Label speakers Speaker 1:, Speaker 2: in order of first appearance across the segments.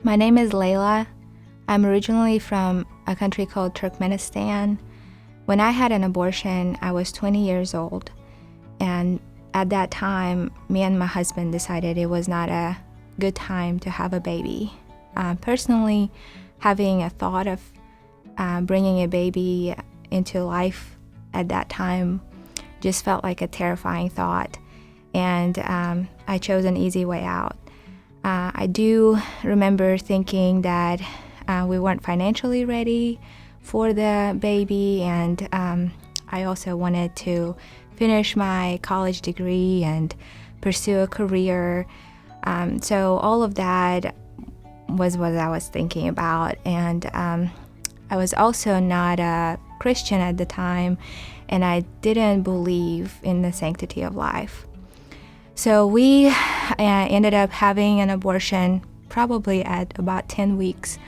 Speaker 1: My name is Leyla. I'm originally from a country called Turkmenistan. When I had an abortion, I was 20 years old. And at that time, me and my husband decided it was not a good time to have a baby. Personally, having a thought of bringing a baby into life at that time just felt like a terrifying thought. And I chose an easy way out. I do remember thinking that we weren't financially ready for the baby, and I also wanted to finish my college degree and pursue a career. So all of that was what I was thinking about. And I was also not a Christian at the time, and I didn't believe in the sanctity of life. So we ended up having an abortion probably at about 10 weeks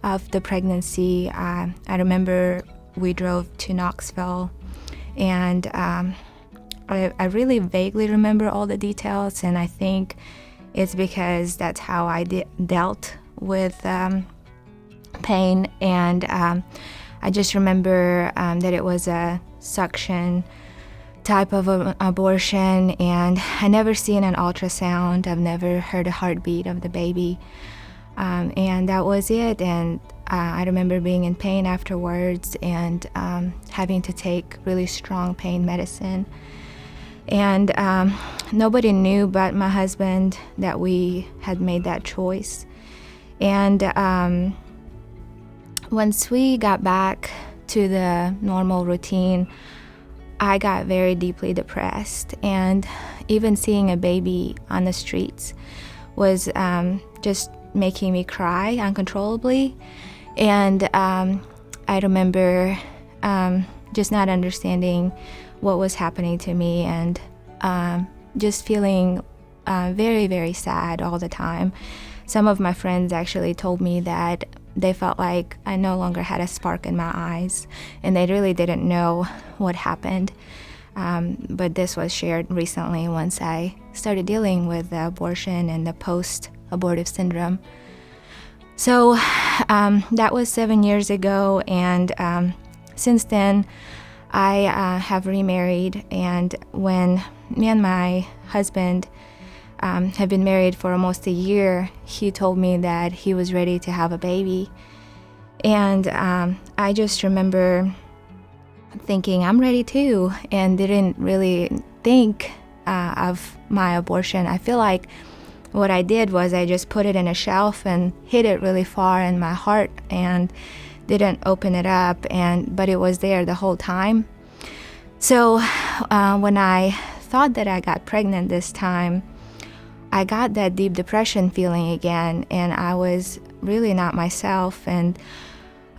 Speaker 1: of the pregnancy. I remember we drove to Knoxville, and I really vaguely remember all the details, and I think it's because that's how I dealt with pain. And I just remember that it was a suction type of abortion, and I never seen an ultrasound. I've never heard a heartbeat of the baby, and that was it. And I remember being in pain afterwards, and having to take really strong pain medicine. And nobody knew but my husband that we had made that choice. And once we got back to the normal routine, I got very deeply depressed, and even seeing a baby on the streets was just making me cry uncontrollably. And I remember just not understanding what was happening to me, and just feeling very, very sad all the time. Some of my friends actually told me that they felt like I no longer had a spark in my eyes, and they really didn't know what happened. But this was shared recently once I started dealing with the abortion and the post-abortive syndrome. So that was 7 years ago, and since then I have remarried. And when me and my husband have been married for almost a year, he told me that he was ready to have a baby. And I just remember thinking, I'm ready too, and didn't really think of my abortion. I feel like what I did was I just put it in a shelf and hid it really far in my heart and didn't open it up, but it was there the whole time. So when I thought that I got pregnant this time, I got that deep depression feeling again, and I was really not myself. And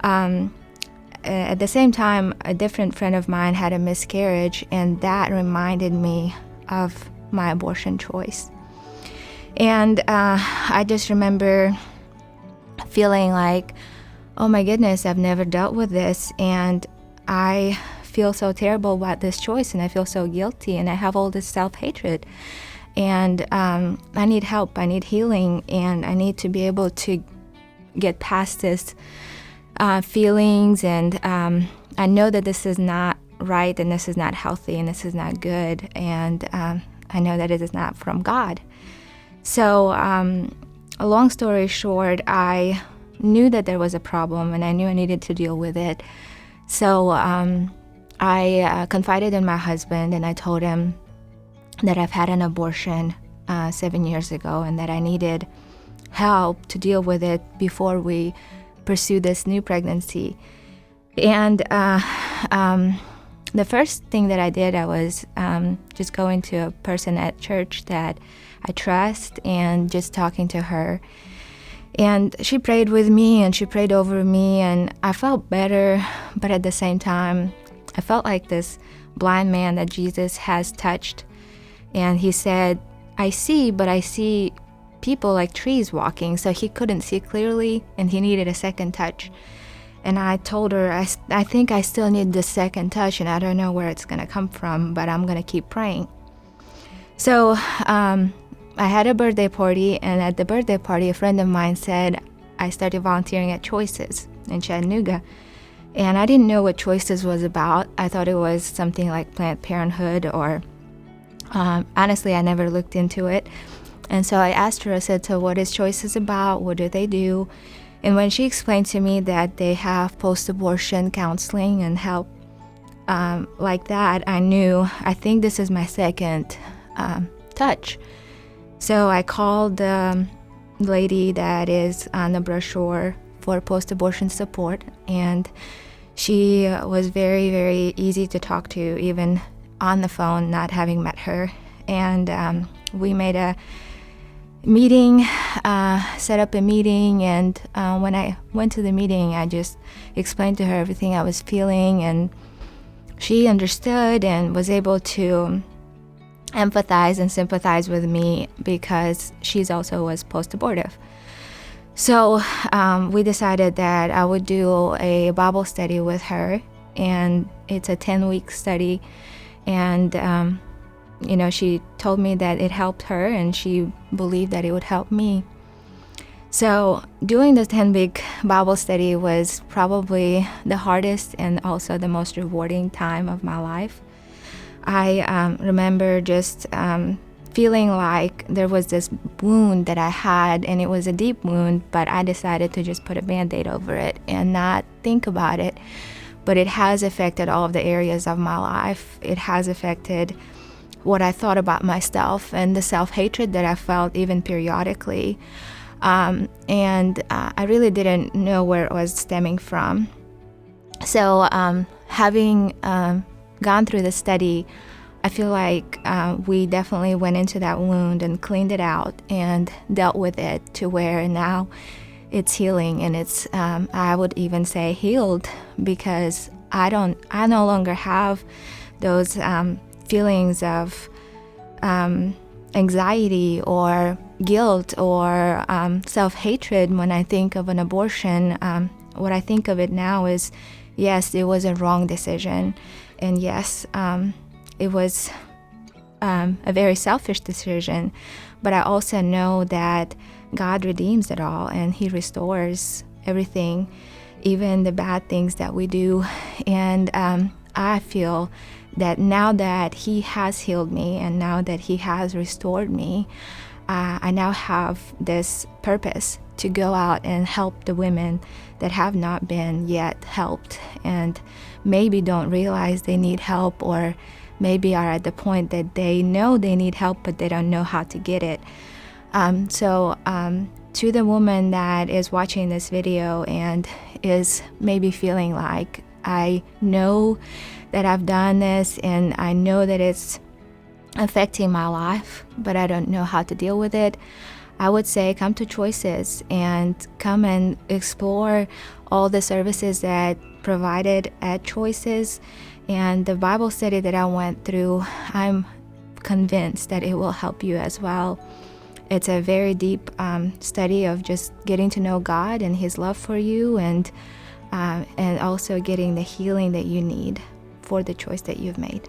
Speaker 1: at the same time, a different friend of mine had a miscarriage, and that reminded me of my abortion choice. And I just remember feeling like, oh my goodness, I've never dealt with this, and I feel so terrible about this choice, and I feel so guilty, and I have all this self-hatred. And I need help, I need healing, and I need to be able to get past this feelings. And I know that this is not right, and this is not healthy, and this is not good, and I know that it is not from God. So a long story short, I knew that there was a problem, and I knew I needed to deal with it. So I confided in my husband, and I told him that I've had an abortion 7 years ago, and that I needed help to deal with it before we pursue this new pregnancy. And the first thing that I did, I was just going to a person at church that I trust and just talking to her. And she prayed with me, and she prayed over me, and I felt better, but at the same time, I felt like this blind man that Jesus has touched. And he said, I see, but I see people like trees walking. So he couldn't see clearly, and he needed a second touch. And I told her, I think I still need the second touch, and I don't know where it's going to come from, but I'm going to keep praying. So I had a birthday party, and at the birthday party, a friend of mine said, I started volunteering at Choices in Chattanooga. And I didn't know what Choices was about. I thought it was something like Planned Parenthood, or honestly, I never looked into it. And so I asked her, I said, so what is Choices about? What do they do? And when she explained to me that they have post-abortion counseling and help like that, I knew, I think this is my second touch. So I called the lady that is on the brochure for post-abortion support, and she was very, very easy to talk to, even on the phone, not having met her. And we made a meeting, set up a meeting, and when I went to the meeting, I just explained to her everything I was feeling, and she understood and was able to empathize and sympathize with me because she's also was post-abortive. So we decided that I would do a Bible study with her, and it's a 10-week study. And, she told me that it helped her, and she believed that it would help me. So doing the 10-week Bible study was probably the hardest and also the most rewarding time of my life. I remember just feeling like there was this wound that I had, and it was a deep wound, but I decided to just put a Band-Aid over it and not think about it. But it has affected all of the areas of my life. It has affected what I thought about myself and the self-hatred that I felt even periodically. And I really didn't know where it was stemming from. So having gone through the study, I feel like we definitely went into that wound and cleaned it out and dealt with it to where now it's healing, and it's I would even say healed, because I no longer have those feelings of anxiety or guilt or self-hatred when I think of an abortion. What I think of it now is, yes, it was a wrong decision, and yes, it was a very selfish decision, but I also know that God redeems it all, and He restores everything, even the bad things that we do. And I feel that now that He has healed me, and now that He has restored me, I now have this purpose to go out and help the women that have not been yet helped, and maybe don't realize they need help, or maybe are at the point that they know they need help, but they don't know how to get it. So to the woman that is watching this video and is maybe feeling like, I know that I've done this, and I know that it's affecting my life, but I don't know how to deal with it, I would say come to Choices and come and explore all the services that provided at Choices. And the Bible study that I went through, I'm convinced that it will help you as well. It's a very deep study of just getting to know God and His love for you, and also getting the healing that you need for the choice that you've made.